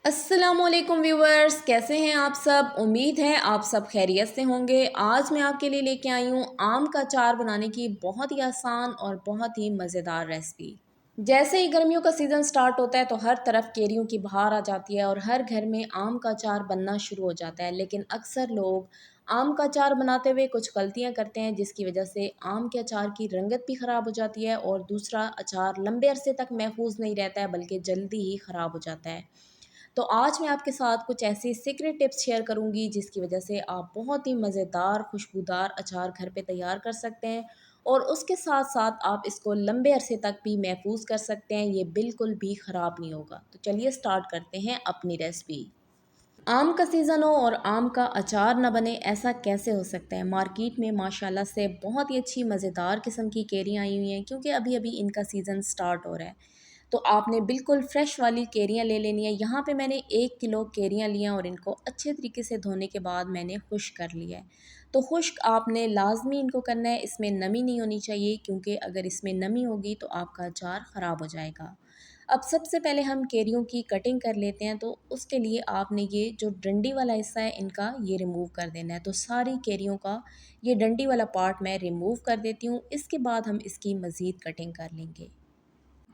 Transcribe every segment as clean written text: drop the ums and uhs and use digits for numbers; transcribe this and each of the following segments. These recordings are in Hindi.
अस्सलामुअलैकुम व्यूवर्स, कैसे हैं आप सब। उम्मीद है आप सब खैरियत से होंगे। आज मैं आपके लिए लेके आई हूँ आम का अचार बनाने की बहुत ही आसान और बहुत ही मज़ेदार रेसिपी। जैसे ही गर्मियों का सीज़न स्टार्ट होता है तो हर तरफ केरियों की बहार आ जाती है और हर घर में आम का अचार बनना शुरू हो जाता है। लेकिन अक्सर लोग आम का अचार बनाते हुए कुछ गलतियां करते हैं, जिसकी वजह से आम के अचार की रंगत भी ख़राब हो जाती है और दूसरा अचार लंबे अरसे तक महफूज नहीं रहता है, बल्कि जल्दी ही ख़राब हो जाता है। तो आज मैं आपके साथ कुछ ऐसी सीक्रेट टिप्स शेयर करूंगी जिसकी वजह से आप बहुत ही मज़ेदार खुशबूदार अचार घर पे तैयार कर सकते हैं और उसके साथ साथ आप इसको लंबे अरसे तक भी महफूज कर सकते हैं। ये बिल्कुल भी ख़राब नहीं होगा। तो चलिए स्टार्ट करते हैं अपनी रेसिपी। आम का सीज़न हो और आम का अचार ना बने, ऐसा कैसे हो सकता है। मार्केट में माशाल्लाह से बहुत ही अच्छी मज़ेदार किस्म की केरियाँ आई हुई हैं, क्योंकि अभी अभी इनका सीज़न स्टार्ट हो रहा है। तो आपने बिल्कुल फ्रेश वाली केरियाँ ले लेनी है। यहाँ पे मैंने 1 किलो केरियाँ ली हैं और इनको अच्छे तरीके से धोने के बाद मैंने खुश्क कर लिया है। तो खुश्क आपने लाजमी इनको करना है, इसमें नमी नहीं होनी चाहिए, क्योंकि अगर इसमें नमी होगी तो आपका अचार ख़राब हो जाएगा। अब सबसे पहले हम केरियों की कटिंग कर लेते हैं। तो उसके लिए आपने ये जो डंडी वाला हिस्सा है इनका ये रिमूव कर देना है। तो सारी केरियों का ये डंडी वाला पार्ट मैं रिमूव कर देती हूँ। इसके बाद हम इसकी मज़ीद कटिंग कर लेंगे।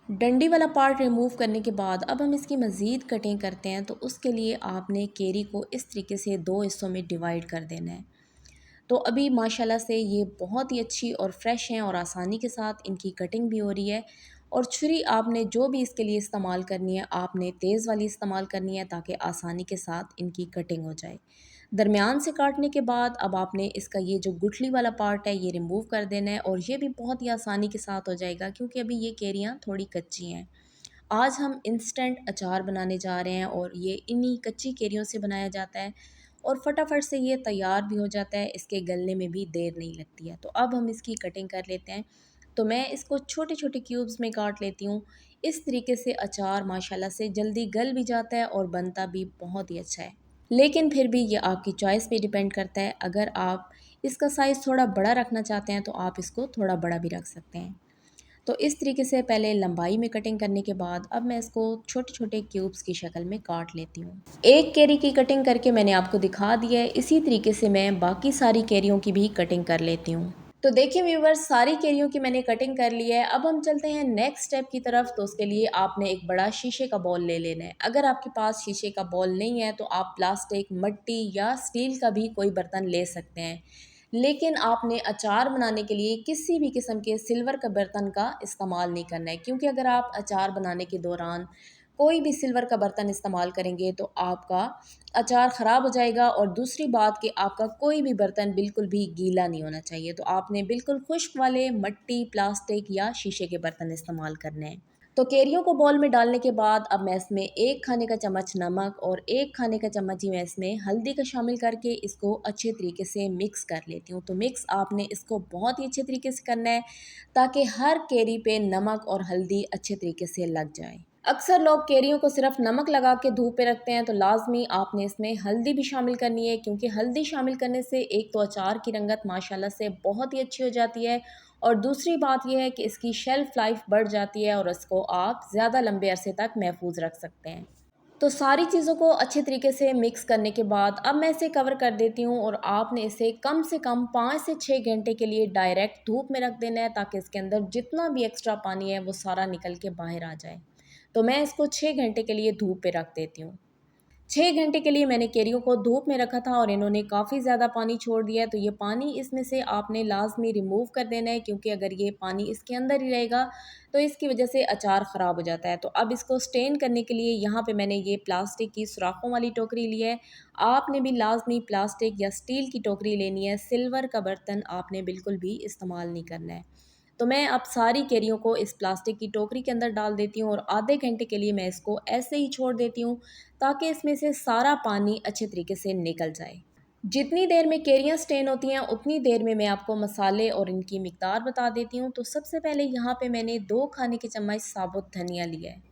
डंडी वाला पार्ट रिमूव करने के बाद अब हम इसकी मज़ीद कटिंग करते हैं। तो उसके लिए आपने केरी को इस तरीके से दो हिस्सों में डिवाइड कर देना है। तो अभी माशाल्लाह से ये बहुत ही अच्छी और फ्रेश हैं और आसानी के साथ इनकी कटिंग भी हो रही है। और छुरी आपने जो भी इसके लिए इस्तेमाल करनी है, आपने तेज़ वाली इस्तेमाल करनी है, ताकि आसानी के साथ इनकी कटिंग हो जाए। दरमियान से काटने के बाद अब आपने इसका ये जो गुठली वाला पार्ट है ये रिमूव कर देना है, और ये भी बहुत ही आसानी के साथ हो जाएगा, क्योंकि अभी ये केरियाँ थोड़ी कच्ची हैं। आज हम इंस्टेंट अचार बनाने जा रहे हैं और ये इन्हीं कच्ची केरियों से बनाया जाता है और फटाफट से ये तैयार भी हो जाता है। इसके गलने में भी देर नहीं लगती है। तो अब हम इसकी कटिंग कर लेते हैं। तो मैं इसको छोटे छोटे क्यूब्स में काट लेती हूँ। इस तरीके से अचार माशाल्लाह से जल्दी गल भी जाता है और बनता भी बहुत ही अच्छा है। लेकिन फिर भी ये आपकी चॉइस पे डिपेंड करता है। अगर आप इसका साइज़ थोड़ा बड़ा रखना चाहते हैं तो आप इसको थोड़ा बड़ा भी रख सकते हैं। तो इस तरीके से पहले लंबाई में कटिंग करने के बाद अब मैं इसको छोटे छोटे क्यूब्स की शक्ल में काट लेती हूँ। एक कैरी की कटिंग करके मैंने आपको दिखा दिया है। इसी तरीके से मैं बाकी सारी कैरियों की भी कटिंग कर लेती हूँ। तो देखिए व्यूवर्स, सारी केरियों की मैंने कटिंग कर ली है। अब हम चलते हैं नेक्स्ट स्टेप की तरफ। तो उसके लिए आपने एक बड़ा शीशे का बॉल ले लेना है। अगर आपके पास शीशे का बॉल नहीं है तो आप प्लास्टिक, मिट्टी या स्टील का भी कोई बर्तन ले सकते हैं। लेकिन आपने अचार बनाने के लिए किसी भी किस्म के सिल्वर का बर्तन का इस्तेमाल नहीं करना है, क्योंकि अगर आप अचार बनाने के दौरान कोई भी सिल्वर का बर्तन इस्तेमाल करेंगे तो आपका अचार ख़राब हो जाएगा। और दूसरी बात कि आपका कोई भी बर्तन बिल्कुल भी गीला नहीं होना चाहिए। तो आपने बिल्कुल खुश्क वाले मिट्टी, प्लास्टिक या शीशे के बर्तन इस्तेमाल करने हैं। तो केरियों को बॉल में डालने के बाद अब मैं इसमें 1 खाने का चम्मच नमक और 1 खाने का चम्मच ही मैं इसमें हल्दी का शामिल करके इसको अच्छे तरीके से मिक्स कर लेती हूँ। तो मिक्स आपने इसको बहुत ही अच्छे तरीके से करना है, ताकि हर केरी पे नमक और हल्दी अच्छे तरीके से लग जाए। अक्सर लोग केरियों को सिर्फ नमक लगा के धूप पे रखते हैं, तो लाजमी आपने इसमें हल्दी भी शामिल करनी है, क्योंकि हल्दी शामिल करने से एक तो अचार की रंगत माशाल्लाह से बहुत ही अच्छी हो जाती है, और दूसरी बात यह है कि इसकी शेल्फ़ लाइफ बढ़ जाती है और इसको आप ज़्यादा लंबे अरसे तक महफूज रख सकते हैं। तो सारी चीज़ों को अच्छे तरीके से मिक्स करने के बाद अब मैं इसे कवर कर देती हूँ, और आपने इसे कम से कम 5 से 6 घंटे के लिए डायरेक्ट धूप में रख देना है, ताकि इसके अंदर जितना भी एक्स्ट्रा पानी है वो सारा निकल के बाहर आ जाए। तो मैं इसको 6 घंटे के लिए धूप पे रख देती हूँ। 6 घंटे के लिए मैंने केरियों को धूप में रखा था और इन्होंने काफ़ी ज़्यादा पानी छोड़ दिया है। तो ये पानी इसमें से आपने लाज़मी रिमूव कर देना है, क्योंकि अगर ये पानी इसके अंदर ही रहेगा तो इसकी वजह से अचार ख़राब हो जाता है। तो अब इसको स्टेन करने के लिए यहाँ पे मैंने ये प्लास्टिक की सुराखों वाली टोकरी ली है। आपने भी लाज़मी प्लास्टिक या स्टील की टोकरी लेनी है। सिल्वर का बर्तन आपने बिल्कुल भी इस्तेमाल नहीं करना है। तो मैं अब सारी केरियों को इस प्लास्टिक की टोकरी के अंदर डाल देती हूँ और आधे घंटे के लिए मैं इसको ऐसे ही छोड़ देती हूँ, ताकि इसमें से सारा पानी अच्छे तरीके से निकल जाए। जितनी देर में केरियाँ स्टेन होती हैं उतनी देर में मैं आपको मसाले और इनकी मिकदार बता देती हूँ। तो सबसे पहले यहाँ पे मैंने 2 खाने के चम्मच साबुत धनिया लिया है।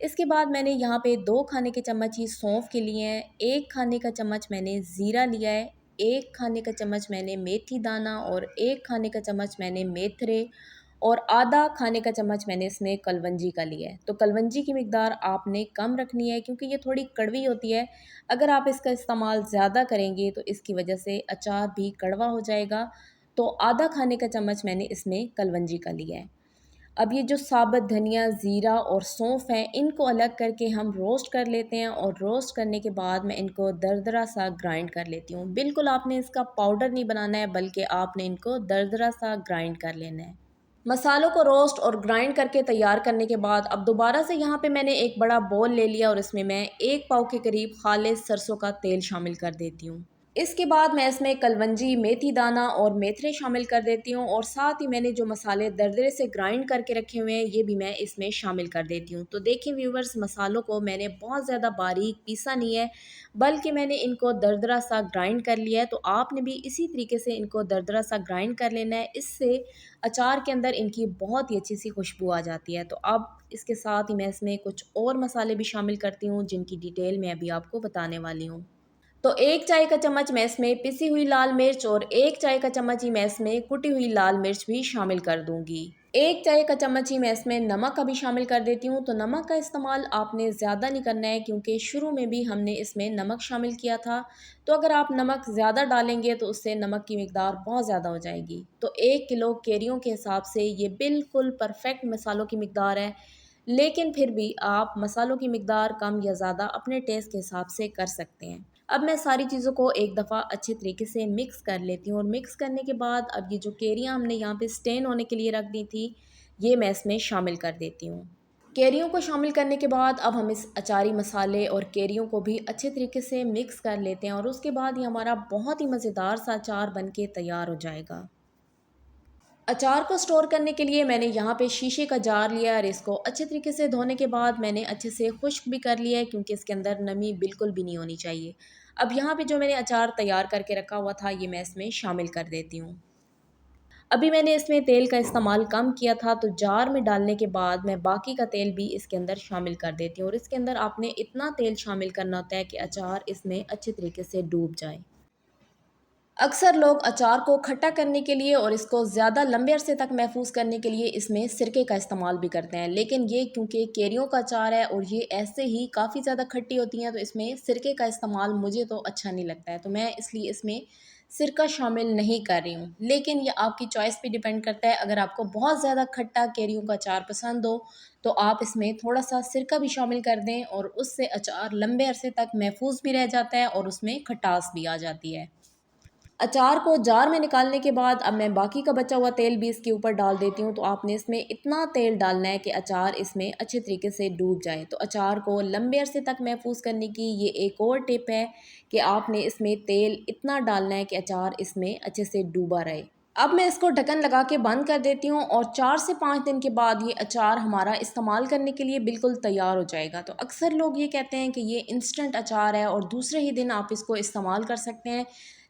इसके बाद मैंने यहाँ पे 2 खाने के चम्मच ही सौंफ के लिए हैं, 1 खाने का चम्मच मैंने ज़ीरा लिया है, 1 खाने का चम्मच मैंने मेथी दाना और 1 खाने का चम्मच मैंने मेथरे और आधा खाने का चम्मच मैंने इसमें कलवंजी का लिया है। तो कलवंजी की मिकदार आपने कम रखनी है क्योंकि ये थोड़ी कड़वी होती है। अगर आप इसका इस्तेमाल ज़्यादा करेंगे तो इसकी वजह से अचार भी कड़वा हो जाएगा। तो आधा खाने का चम्मच मैंने इसमें कलवंजी का लिया है। अब ये जो साबुत धनिया, ज़ीरा और सौंफ है, इनको अलग करके हम रोस्ट कर लेते हैं और रोस्ट करने के बाद मैं इनको दरदरा सा ग्राइंड कर लेती हूँ। बिल्कुल आपने इसका पाउडर नहीं बनाना है, बल्कि आपने इनको दरदरा सा ग्राइंड कर लेना है। मसालों को रोस्ट और ग्राइंड करके तैयार करने के बाद अब दोबारा से यहाँ पे मैंने एक बड़ा बोल ले लिया और इसमें मैं 1 पाव के करीब खालिस सरसों का तेल शामिल कर देती हूँ। इसके बाद मैं इसमें कलवंजी, मेथी दाना और मेथरे शामिल कर देती हूँ और साथ ही मैंने जो मसाले दरदरे से ग्राइंड करके रखे हुए हैं, ये भी मैं इसमें शामिल कर देती हूँ। तो देखिए व्यूवर्स, मसालों को मैंने बहुत ज़्यादा बारीक पीसा नहीं है, बल्कि मैंने इनको दरदरा सा ग्राइंड कर लिया है। तो आपने भी इसी तरीके से इनको दरदरा सा ग्राइंड कर लेना है। इससे अचार के अंदर इनकी बहुत ही अच्छी सी खुशबू आ जाती है। तो अब इसके साथ ही मैं इसमें कुछ और मसाले भी शामिल करती हूँ, जिनकी डिटेल मैं अभी आपको बताने वाली हूँ। तो 1 चाय का चम्मच मैं इसमें पिसी हुई लाल मिर्च और 1 चाय का चम्मच ही मैं इसमें कुटी हुई लाल मिर्च भी शामिल कर दूँगी। 1 चाय का चम्मच ही मैं इसमें नमक का भी शामिल कर देती हूँ। तो नमक का इस्तेमाल आपने ज़्यादा नहीं करना है क्योंकि शुरू में भी हमने इसमें नमक शामिल किया था। तो अगर आप नमक ज़्यादा डालेंगे तो उससे नमक की मिकदार बहुत ज़्यादा हो जाएगी। तो 1 किलो केरियों के हिसाब से ये बिल्कुल परफेक्ट मसालों की मिकदार है। लेकिन फिर भी आप मसालों की मिकदार कम या ज़्यादा अपने टेस्ट के हिसाब से कर सकते हैं। अब मैं सारी चीज़ों को एक दफ़ा अच्छे तरीके से मिक्स कर लेती हूँ और मिक्स करने के बाद अब ये जो केरियाँ हमने यहाँ पे स्टेन होने के लिए रख दी थी, ये मैं इसमें शामिल कर देती हूँ। केरियों को शामिल करने के बाद अब हम इस अचारी मसाले और केरियों को भी अच्छे तरीके से मिक्स कर लेते हैं और उसके बाद ये हमारा बहुत ही मज़ेदार सा अचार बन के तैयार हो जाएगा। अचार को स्टोर करने के लिए मैंने यहाँ पे शीशे का जार लिया और इसको अच्छे तरीके से धोने के बाद मैंने अच्छे से खुश्क भी कर लिया है क्योंकि इसके अंदर नमी बिल्कुल भी नहीं होनी चाहिए। अब यहाँ पे जो मैंने अचार तैयार करके रखा हुआ था, ये मैं इसमें शामिल कर देती हूँ। अभी मैंने इसमें तेल का इस्तेमाल कम किया था, तो जार में डालने के बाद मैं बाकी का तेल भी इसके अंदर शामिल कर देती हूँ और इसके अंदर आपने इतना तेल शामिल करना होता है कि अचार इसमें अच्छे तरीके से डूब जाए। अक्सर लोग अचार को खट्टा करने के लिए और इसको ज़्यादा लंबे अरसे तक महफूज करने के लिए इसमें सिरके का इस्तेमाल भी करते हैं, लेकिन ये क्योंकि केरियों का अचार है और ये ऐसे ही काफ़ी ज़्यादा खट्टी होती हैं, तो इसमें सिरके का इस्तेमाल मुझे तो अच्छा नहीं लगता है, तो मैं इसलिए इसमें सिरका शामिल नहीं कर रही हूँ। लेकिन ये आपकी चॉइस पे डिपेंड करता है। अगर आपको बहुत ज़्यादा खट्टा केरियों का अचार पसंद हो तो आप इसमें थोड़ा सा सिरका भी शामिल कर दें और उससे अचार लंबे अरसे तक महफूज भी रह जाता है और उसमें खटास भी आ जाती है। अचार को जार में निकालने के बाद अब मैं बाकी का बचा हुआ तेल भी इसके ऊपर डाल देती हूँ। तो आपने इसमें इतना तेल डालना है कि अचार इसमें अच्छे तरीके से डूब जाए। तो अचार को लंबे अरसे तक महफूज करने की ये एक और टिप है कि आपने इसमें तेल इतना डालना है कि अचार इसमें अच्छे से डूबा रहे। अब मैं इसको ढक्कन लगा के बंद कर देती हूँ और 4 से 5 दिन के बाद ये अचार हमारा इस्तेमाल करने के लिए बिल्कुल तैयार हो जाएगा। तो अक्सर लोग ये कहते हैं कि ये इंस्टेंट अचार है और दूसरे ही दिन आप इसको इस्तेमाल कर सकते हैं,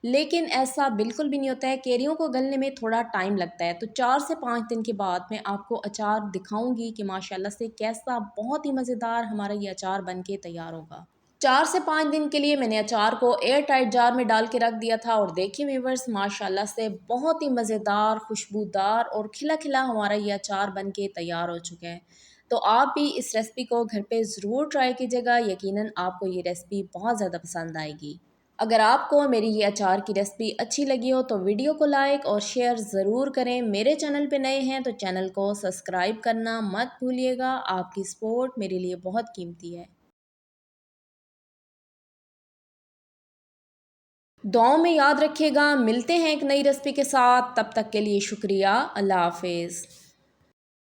लेकिन ऐसा बिल्कुल भी नहीं होता है। केरियों को गलने में थोड़ा टाइम लगता है। तो 4 से 5 दिन के बाद मैं आपको अचार दिखाऊंगी कि माशाल्लाह से कैसा बहुत ही मज़ेदार हमारा ये अचार बन के तैयार होगा। 4 से 5 दिन के लिए मैंने अचार को एयर टाइट जार में डाल के रख दिया था और देखिए व्यूवर्स, माशाल्लाह से बहुत ही मज़ेदार, खुशबूदार और खिला-खिला हमारा ये अचार बन के तैयार हो चुका है। तो आप भी इस रेसिपी को घर पे ज़रूर ट्राई कीजिएगा, यकीनन आपको ये रेसिपी बहुत ज़्यादा पसंद आएगी। अगर आपको मेरी ये अचार की रेसिपी अच्छी लगी हो तो वीडियो को लाइक और शेयर ज़रूर करें। मेरे चैनल पे नए हैं तो चैनल को सब्सक्राइब करना मत भूलिएगा। आपकी सपोर्ट मेरे लिए बहुत कीमती है। दुआओं में याद रखिएगा। मिलते हैं एक नई रेसिपी के साथ, तब तक के लिए शुक्रिया। अल्लाह हाफ़िज़।